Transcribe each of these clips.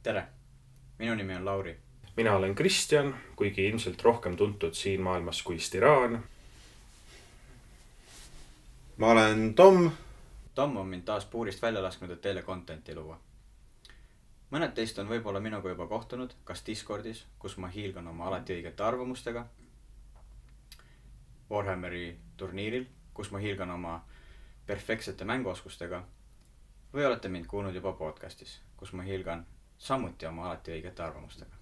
Tere! Minu nimi on Lauri. Mina olen Kristjan, kuigi ilmselt rohkem tuntud siin maailmas kui Stiraan. Ma olen Tom. Tom on mind taas puurist välja lasknud, et teile contenti luua. Mõned teist on võib-olla minuga juba kohtunud, kas Discordis, kus ma hiilgan oma alati õigete arvamustega, Warhammeri turniiril, kus ma hiilgan oma perfektsete mänguoskustega, või olete mind kuulnud juba podcastis, kus ma hiilgan samuti oma alati õigete arvamustega.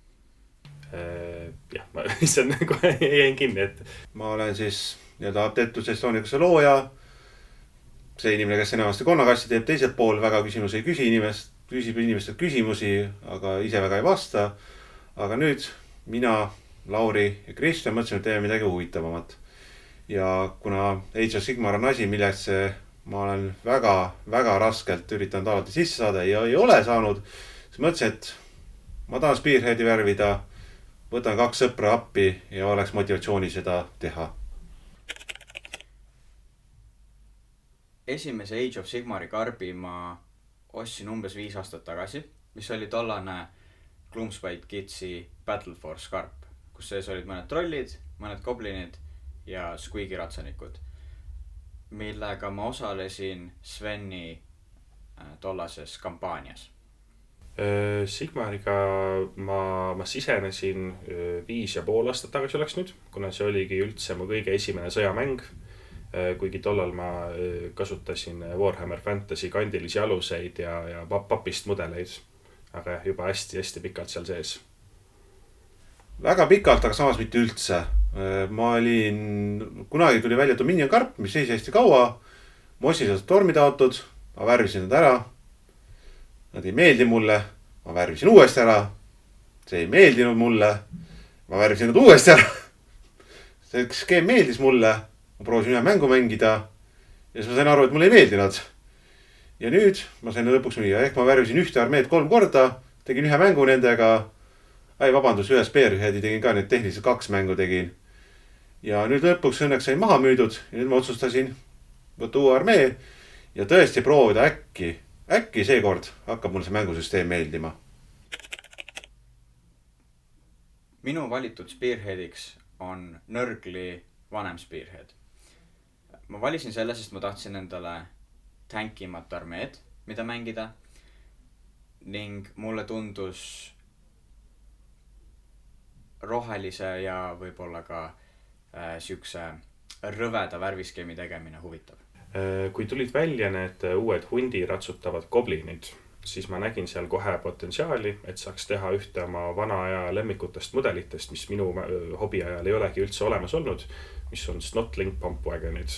Jah, ma lihtsalt kohe jäin kinni, et Ma olen siis Adeptus Estonicuse looja. See inimene, kes enamasti konnakassi teeb, teiselt pool väga küsimusi ei küsib inimestelt küsimusi, aga ise väga ei vasta. Aga nüüd mina, Lauri ja Kristjan mõtlesin, et teeme midagi huvitavamat. Ja kuna Age of Sigmar on asi, millesse ma olen väga raskelt üritanud alati sisse saada ja ei ole saanud, siis mõtlesin, et ma tahan Spearheadi värvida, võtan 2 sõpra appi ja oleks motivatsiooni seda teha. Esimese Age of Sigmari karbi ma ostsin umbes 5 aastat tagasi, mis oli tollane Gloomspite Kidsi Battle Force karp, kus sees olid mõned trollid, mõned goblinid ja Squeaky ratsanikud, millega ma osalesin Sveni tollases kampaanias. Sigmariga ma sisenesin 5,5 aastat tagasi oleks nüüd, kuna see oligi üldse mu kõige esimene sõjamäng. Kuigi tollal ma kasutasin Warhammer Fantasy kandilisi aluseid ja papist mudeleid, aga juba hästi pikalt seal sees. Väga pikalt, aga samas mitte üldse. Kunagi tuli välja Dominion karp, mis seis hästi kaua. Ma ostsin sealt tormitaotud, ma värvisin nad ära. Nad ei meeldi mulle, ma värvisin uuesti ära. See ei meeldinud mulle, ma värvisin nad uuesti ära. See skeem meeldis mulle, ma proovisin ühe mängu mängida ja siis ma sain aru, et mulle ei meeldinud. Ja nüüd ma sain lõpuks müüa, ehk ma värvisin ühte armeed 3 korda, tegin ühe mängu nendega. Vabandus, ühe Spearheadi tegin ka, nüüd tehniliselt 2 mängu tegin. Ja nüüd lõpuks õnneks sain maha müüdud ja nüüd ma otsustasin võtta uue armee ja tõesti proovida äkki seekord hakkab mul see mängusüsteem meeldima. Minu valitud Spearheadiks on Nurgli vanem Spearhead. Ma valisin selle, sest ma tahtsin endale tankimat armeed, mida mängida, ning mulle tundus rohelise ja võib-olla ka siukse rõveda värviskeemi tegemine huvitav. Kui tulid välja need uued hundi ratsutavad goblinid, siis ma nägin seal kohe potentsiaali, et saaks teha ühte oma vana aja lemmikutest mudelitest, mis minu hobi ajal ei olegi üldse olemas olnud, mis on Snotlink Pumpwagonid,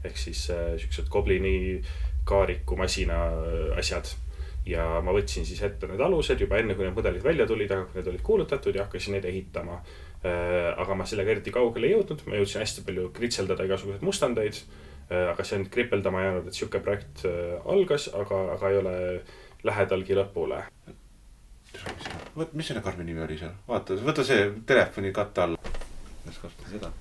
ehk siis siuksed goblini kaariku masina asjad. Ja ma võtsin siis ette need alused juba enne, kui need mudelid välja tulid, aga kui need olid kuulutatud ja hakkasin neid ehitama. Aga ma sellega eriti kaugele ei jõudnud, ma jõudsin hästi palju kritseldada igasugused mustandeid, aga see on kripeldama jäänud, et siuke projekt algas, aga ei ole lähedalgi lõpule. Mis selle karbi nimi oli seal? Võta see telefoni katte all. Kas kasuta seda?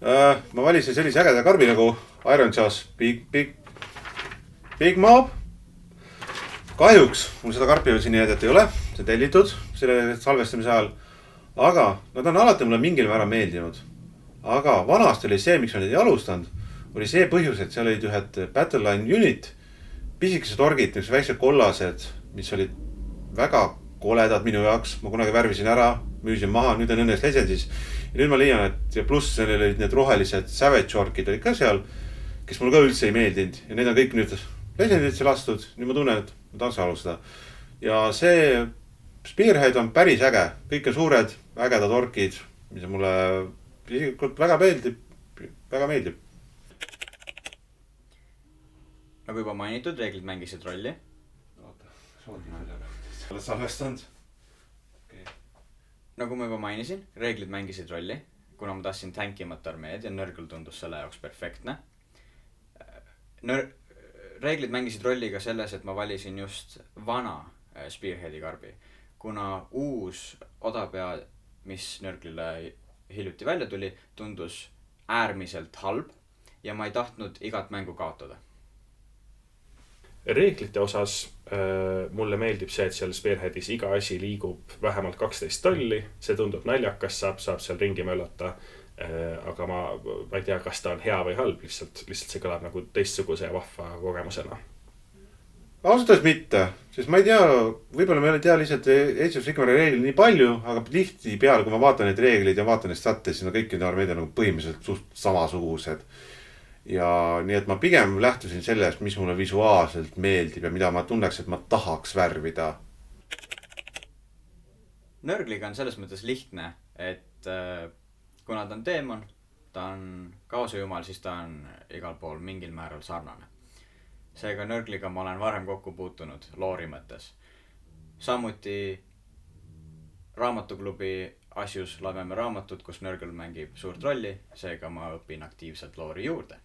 Ma valisin sellise ägeda karbi nagu Iron Jaws Big Mob. Kahjuks mul seda karpi siin jätet ei ole, see tellitud selle salvestamise ajal, aga nad on alati mulle mingil määral meeldinud. Aga vanasti oli see, miks ma neid ei alustanud, oli see põhjus, et seal olid ühed Battle Line unit, pisikesed orgid, mis väiksed kollased, mis olid väga koledad minu jaoks. Ma kunagi värvisin ära, müüsin maha, nüüd on õnneks Legendsis. Ja nüüd ma leian, et ja pluss olid need rohelised Savage orkid olid ka seal, kes mulle ka üldse ei meeldinud. Ja need on kõik nüüd Legendisse lastud. Nüüd ma tunnen, et ma tahaks alustada. Ja see Spearhead on päris äge. Kõik on suured, ägedad orkid, mis mulle isiklikult väga meeldib. Nagu juba mainitud, reeglid mängisid rolli. Oled salvestanud? Nagu ma juba mainisin, reeglid mängisid rolli, kuna ma tahtsin tankimat armeed ja Nurgle tundus selle jaoks perfektne. Reeglid mängisid rolli ka selles, et ma valisin just vana Spearheadi karbi, kuna uus odapea, mis Nurglile hiljuti välja tuli, tundus äärmiselt halb ja ma ei tahtnud igat mängu kaotada. reeglite osas mulle meeldib see, et seal Spearheadis iga asi liigub vähemalt 12 tolli. See tundub naljakas, saab seal ringi möllata. Aga ma ei tea, kas ta on hea või halb, lihtsalt see kõlab nagu teistsuguse ja vahva kogemusena. Ausalt öeldes mitte, sest ma ei tea, võib-olla ma ei tea lihtsalt Age of Sigmari reegli nii palju, aga tihti peale, kui ma vaatan neid reegleid ja vaatan neid statte, siis on kõik need armeed nagu põhimõtteliselt suht samasugused. Ja nii, et ma pigem lähtusin sellest, mis mulle visuaalselt meeldib ja mida ma tunneks, et ma tahaks värvida. Nörgliga on selles mõttes lihtne, et kuna ta on teemon, ta on kaosejumal, siis ta on igal pool mingil määral sarnane. Seega Nörgliga ma olen varem kokku puutunud loori mõttes. Samuti raamatuklubi asjus loeme raamatut, kus Nörgl mängib suurt rolli, seega ma õpin aktiivselt loori juurde.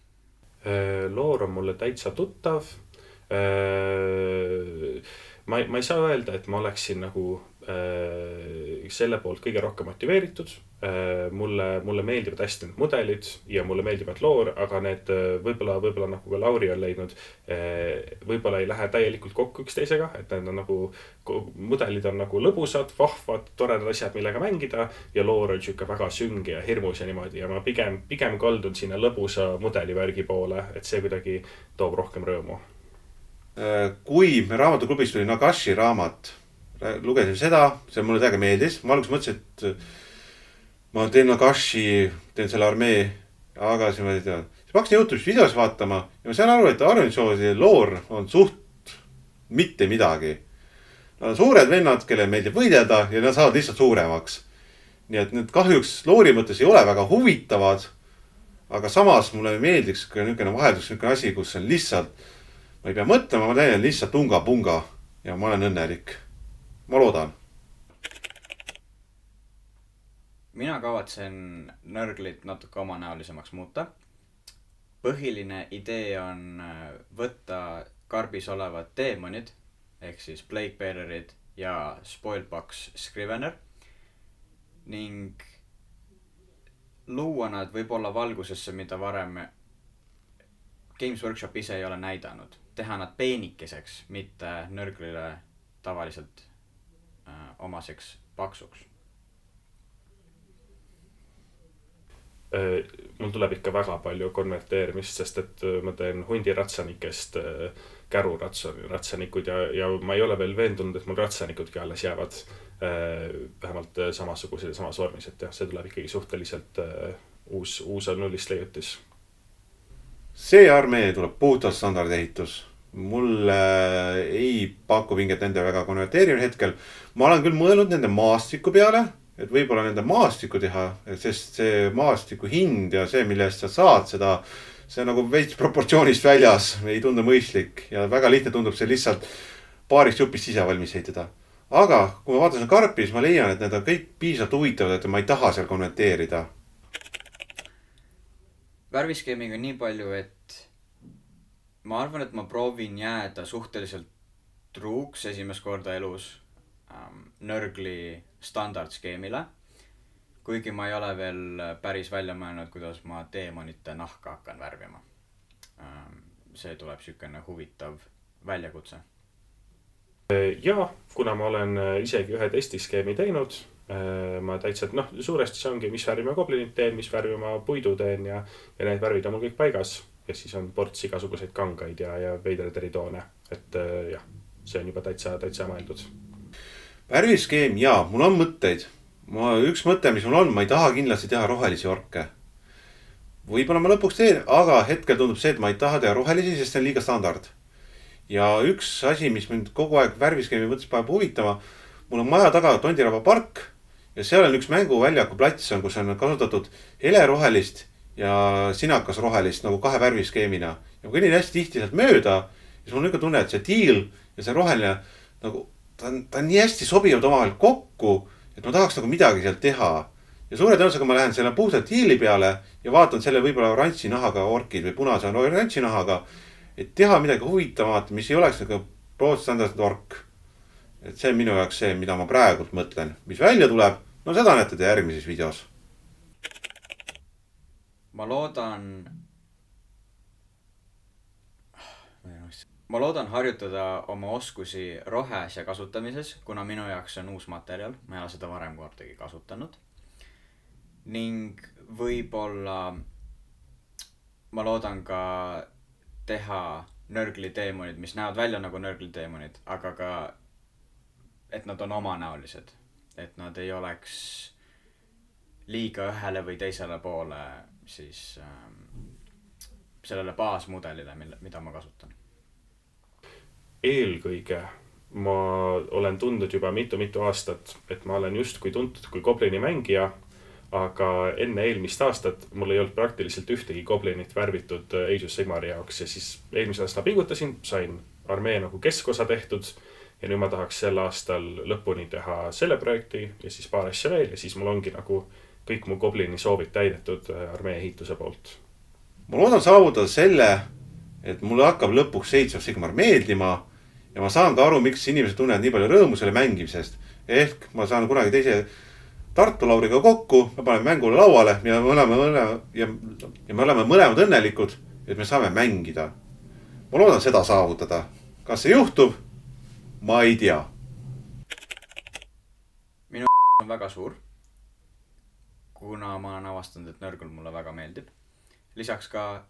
Loor on mulle täitsa tuttav. Ma ei saa öelda, et ma oleksin nagu selle poolt kõige rohkem motiveeritud. Mulle meeldivad hästi need mudelid ja mulle meeldivad loor, aga need võib-olla nagu ka Lauri on leidnud, võib-olla ei lähe täielikult kokku üksteisega, et need on nagu, mudelid on nagu lõbusad, vahvad, toredad asjad, millega mängida ja loor on siuke väga sünge ja hirmus ja niimoodi ja ma pigem kaldun sinna lõbusa mudelivärgi poole, et see kuidagi toob rohkem rõõmu. Kui me raamatuklubis tuli Nagashi raamat, lugesin seda, see mulle täiega meeldis. Ma alguses mõtlesin, et ma teen Nagashi, teen selle armee, aga siis ma ei tea. Siis ma hakkasin YouTube'is videos vaatama ja ma saan aru, et Aronisoodi loor on suht mitte midagi. Nad on suured vennad, kelle meeldib võidelda ja nad saavad lihtsalt suuremaks. Nii et need kahjuks loori mõttes ei ole väga huvitavad, aga samas mulle meeldiks niisugune vaheldus, niisugune asi, kus on lihtsalt, ma ei pea mõtlema, ma teen lihtsalt unga-punga ja ma olen õnnelik. Ma loodan. Mina kavatsen Nörglit natuke omanäolisemaks muuta. Põhiline idee on võtta karbis olevad deemonid, ehk siis Plaguebearerid ja Spoilbox Scrivener ning luua nad võib-olla valgusesse, mida varem Games Workshop ise ei ole näidanud. Teha nad peenikeseks, mitte Nörglile tavaliselt omaseks paksuks. Mul tuleb ikka väga palju konverteerimist, sest et ma teen hundiratsanikest käruratsaanikud ja ma ei ole veel veendunud, et mul ratsanikudki alles jäävad vähemalt samasugused ja samas vormis, et jah, see tuleb ikkagi suhteliselt uus on nullist leiutis. See armee tuleb puhtalt standardehitus. Mulle ei paku pinget nende väga konverteerimise hetkel. Ma olen küll mõelnud nende maastiku peale, et võib-olla nende maastiku teha, sest see maastiku hind ja see, mille eest sa saad seda, see nagu veits proportsioonist väljas, ei tundu mõistlik ja väga lihtne tundub see lihtsalt paarist jupist ise valmis ehitada. Aga kui ma vaatasin karpi, siis ma leian, et need on kõik piisavalt huvitavad, et ma ei taha seal konverteerida. Värviskeemiga on nii palju, et ma arvan, et ma proovin jääda suhteliselt truuks esimest korda elus Nörgli standardskeemile, kuigi ma ei ole veel päris välja mõelnud, kuidas ma deemonite nahka hakkan värvima. See tuleb sükene huvitav väljakutse. Ja kuna ma olen isegi ühe testiskeemi teinud, ma täitsa, suuresti see ongi, mis värvi ma goblinit teen, mis värvi ma puidu teen ja need värvid on mul kõik paigas ja siis on ports igasuguseid kangaid ja veidrad eritoone, et jah, see on juba täitsa mõeldud. Värviskeem, jaa, mul on mõtteid. Üks mõte, mis mul on, ma ei taha kindlasti teha rohelisi orke. Võib-olla ma lõpuks teen, aga hetkel tundub see, et ma ei taha teha rohelisi, sest see on liiga standard. Ja üks asi, mis mind kogu aeg värviskeemi mõttes paneb huvitama, mul on maja taga Tondiraba park ja seal on üks mänguväljaku plats, kus on kasutatud helerohelist ja sinakas rohelist nagu kahe värviskeemina. Ja ma kõnnin hästi tihti sealt mööda ja siis mul on tunne, et see tiil ja see roheline nagu ta on nii hästi sobivad omavahel kokku, et ma tahaks nagu midagi sealt teha. Ja suure tõenäosusega ma lähen selle puhtalt tiili peale ja vaatan selle võib-olla oranži nahaga orkid või punase oranži nahaga, et teha midagi huvitavat, mis ei oleks nagu standardne ork. Et see on minu jaoks see, mida ma praegult mõtlen. Mis välja tuleb, no seda näete te järgmises videos. Ma ma loodan harjutada oma oskusi roheasja kasutamises, kuna minu jaoks on uus materjal, ma ei ole seda varem kordagi kasutanud. Ning võib-olla ma loodan ka teha nörgliteemonid, mis näevad välja nagu nörgliteemonid, aga ka, et nad on omanäolised. Et nad ei oleks liiga ühele või teisele poole siis sellele baasmudelile, mida ma kasutan. Eelkõige ma olen tundnud juba mitu aastat, et ma olen justkui tuntud kui goblini mängija, aga enne eelmist aastat mul ei olnud praktiliselt ühtegi goblinit värvitud Age of Sigmari jaoks ja siis eelmisel aastal pingutasin, sain armee nagu keskosa tehtud ja nüüd ma tahaks sel aastal lõpuni teha selle projekti ja siis paar asja veel ja siis mul ongi nagu kõik mu goblini soovid täidetud armee ehituse poolt. Ma loodan saavutada selle, et mulle hakkab lõpuks Age of Sigmar meeldima ja ma saan ka aru, miks inimesed tunnevad nii palju rõõmu selle mängimisest. Ehk ma saan kunagi teise Tartu Lauriga kokku, me paneme mängule lauale ja me oleme mõlemad õnnelikud, et me saame mängida. Ma loodan seda saavutada. Kas see juhtub? Ma ei tea. Minu on väga suur, kuna ma olen avastanud, et nörgul mulle väga meeldib. Lisaks ka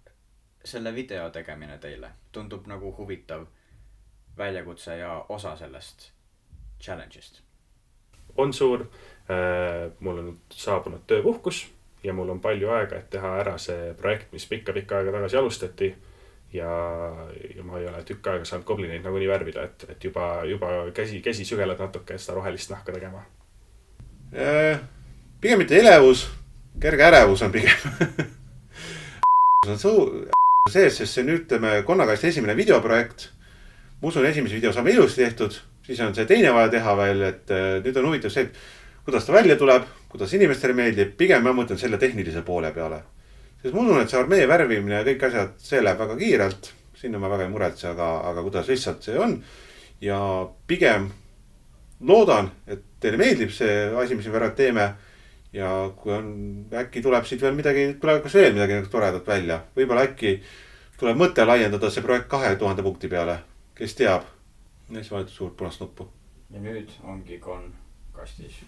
selle video tegemine teile tundub nagu huvitav väljakutse ja osa sellest challenge'ist. On suur, mul on saabunud tööpuhkus ja mul on palju aega, et teha ära see projekt, mis pikka aega tagasi alustati ja ma ei ole tükk aega saanud goblineid nagu nii värvida, et juba käsi sügeled natuke seda rohelist nahka tegema. Pigem mitte elevus, kerge ärevus on pigem. Sest see nüüd Konnakast esimene videoprojekt. Ma usun, esimese video saame ilusti tehtud, siis on see teine vaja teha veel, et nüüd on huvitav see, kuidas ta välja tuleb, kuidas inimestele meeldib, pigem ma mõtlen selle tehnilise poole peale. Sest ma usun, et see armee värvimine ja kõik asjad, see läheb väga kiirelt, sinna ma väga ei muretse, aga kuidas lihtsalt see on. Ja pigem loodan, et teile meeldib see asi, mis me verad teeme ja kui on, äkki tuleb siit veel midagi, tuleb kas veel midagi toredat välja. Võib-olla äkki tuleb mõte laiendada see projekt 2000 punkti peale. Kes teab? Näis valitud suurt punast nuppu. Ja nüüd ongi Kon kastis.